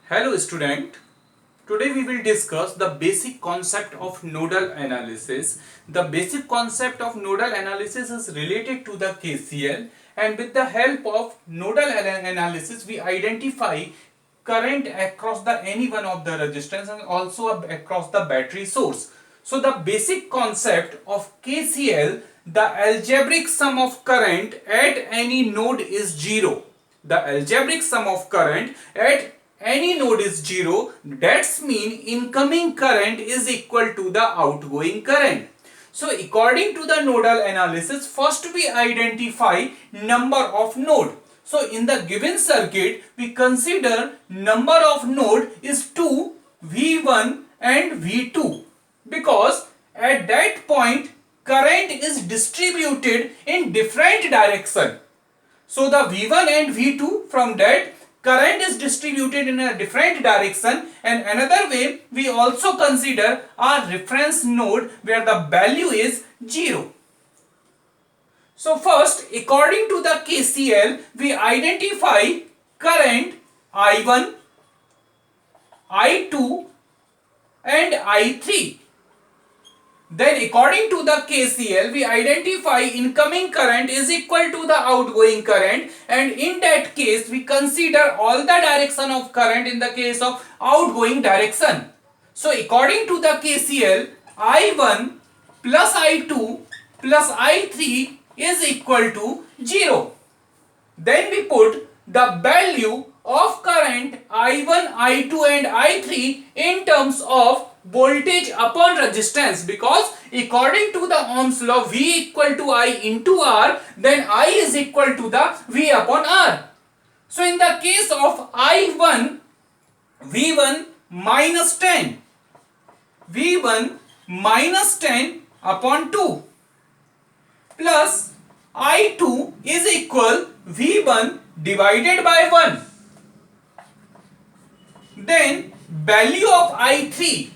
Hello student, today we will discuss the basic concept of nodal analysis. The basic concept of nodal analysis is related to the KCL, and with the help of nodal analysis we identify current across the any one of the resistance and also across the battery source. So the basic concept of KCL, the algebraic sum of current at any node is 0. The algebraic sum of current at any node is 0. That's mean incoming current is equal to the outgoing current. So according to the nodal analysis, first we identify number of node. So in the given circuit, we consider number of node is 2, V1 and V2, because at that point current is distributed in different direction. So the V1 and V2, from that current is distributed in a different direction, and another way we also consider our reference node where the value is 0. So first, according to the KCL, we identify current I1, I2 and I3. Then according to the KCL, we identify incoming current is equal to the outgoing current, and in that case we consider all the direction of current in the case of outgoing direction. So according to the KCL, I1 plus I2 plus I3 is equal to 0. Then we put the value of current I1, I2 and I3 in terms of voltage upon resistance, because according to the Ohm's law, V equal to I into R, then I is equal to the V upon R. So in the case of I1, V1 minus 10, V1 minus 10 upon 2 plus I2 is equal V1 divided by 1. Then value of I3,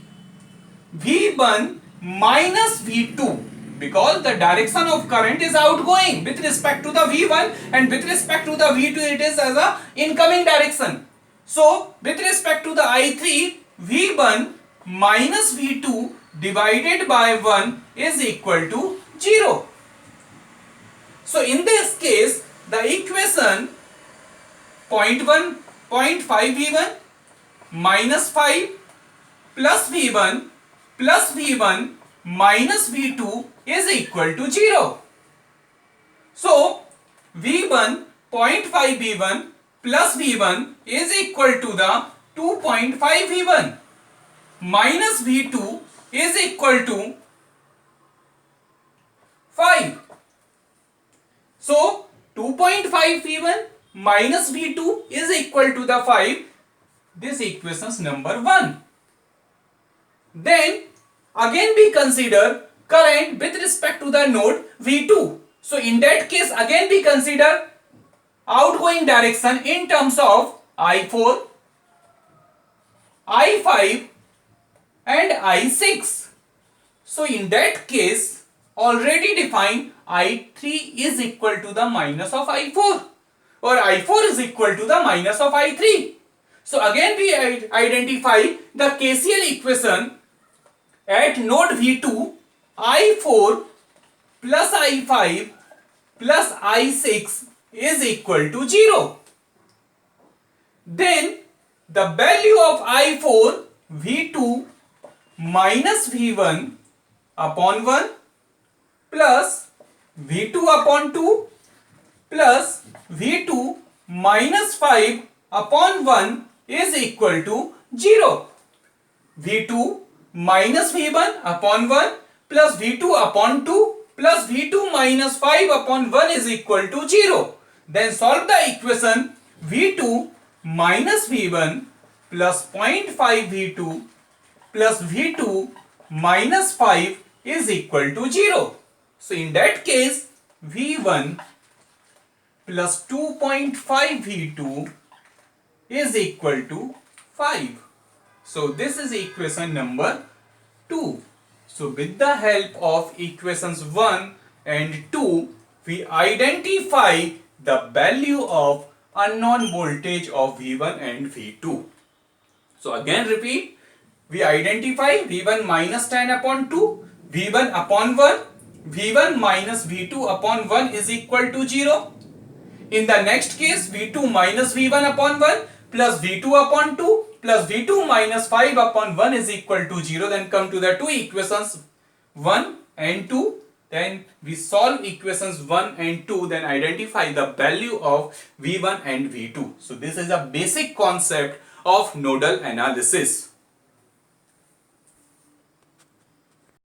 V1 minus V2, because the direction of current is outgoing with respect to the V1 and with respect to the V2 it is as a incoming direction. So with respect to the I3, V1 minus V2 divided by 1 is equal to 0. So in this case the equation 0.1, 0.5 V1 minus 5 plus V1 plus V1 minus V2 is equal to 0. So V1 0.5 V1 plus V1 is equal to the 2.5 V1 minus V2 is equal to 5. So 2.5 V1 minus V2 is equal to the 5. This equation number 1. Then again we consider current with respect to the node V2. So in that case again we consider outgoing direction in terms of I4, I5 and I6. So in that case already defined I3 is equal to the minus of I4, or I4 is equal to the minus of I3. So again we identify the KCL equation at node V2, I4 plus I5 plus I6 is equal to 0. Then the value of I4, V2 minus V1 upon 1 plus V2 upon 2 plus V2 minus 5 upon 1 is equal to 0. V2 minus V1 upon 1 plus V2 upon 2 plus V2 minus 5 upon 1 is equal to 0. Then solve the equation V2 minus V1 plus 0.5 V2 plus V2 minus 5 is equal to 0. So in that case V1 plus 2.5 V2 is equal to 5. So this is equation number 2. So with the help of equations 1 and 2, we identify the value of unknown voltage of V1 and V2. So again repeat, we identify V1 minus tan upon 2, V1 upon 1, V1 minus V2 upon 1 is equal to 0. In the next case, V2 minus V1 upon 1 plus V2 upon 2 plus V2 minus 5 upon 1 is equal to 0. Then come to the two equations 1 and 2. Then we solve equations 1 and 2, then identify the value of V1 and V2. So this is a basic concept of nodal analysis.